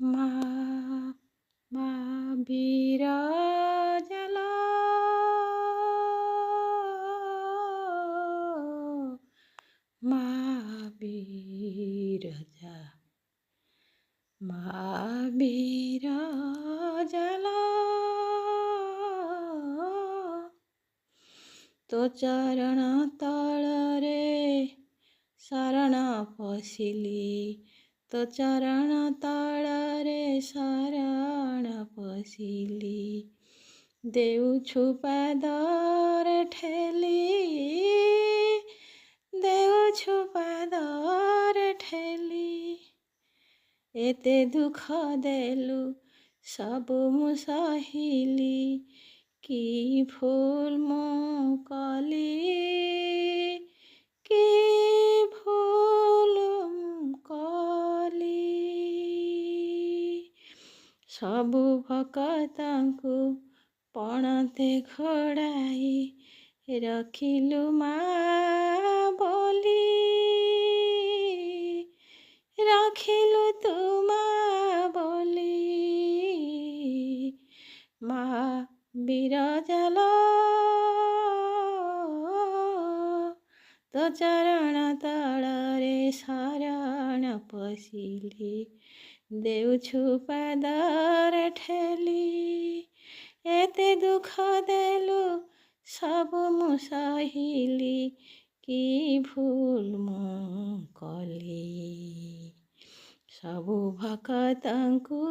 ମା ମା ବିରଜାଲୋ ମା ବିରଜା ମା ବିରଜାଲୋ ତୋ ଚରଣ ତଳରେ ଶରଣ ପଶିଲି ତୋ ଚରଣ ତଳରେ ଶରଣ ପଶିଲି ଦେଉଛୁ ପାଦରେ ଠେଲି ଦେଉଛୁ ପାଦରେ ଠେଲି ଏତେ ଦୁଃଖ ଦେଲୁ ସବୁ ମୁଁ ସହିଲି କି ଭୁଲ ମୁଁ କଲି କି ଭୁଲ ମୁଁ କଲି ସବୁ ଭକ୍ତଙ୍କୁ ପଣତେ ଘୋଡ଼ାଇ ରଖିଲୁ ମା ବୋଲି ରଖିଲୁ ତୁ ମା ବୋଲି ମା ବିରଜାଲୋ ତୋ ଚରଣ ତଳରେ ଶରଣ ପଶିଲି ଦେଉଛୁ ପାଦରେ ଠେଲି ଏତେ ଦୁଃଖ ଦେଲୁ ସବୁ ମୁଁ ସହିଲି କି ଭୁଲ ମୁଁ କଲି ସବୁ ଭକ୍ତଙ୍କୁ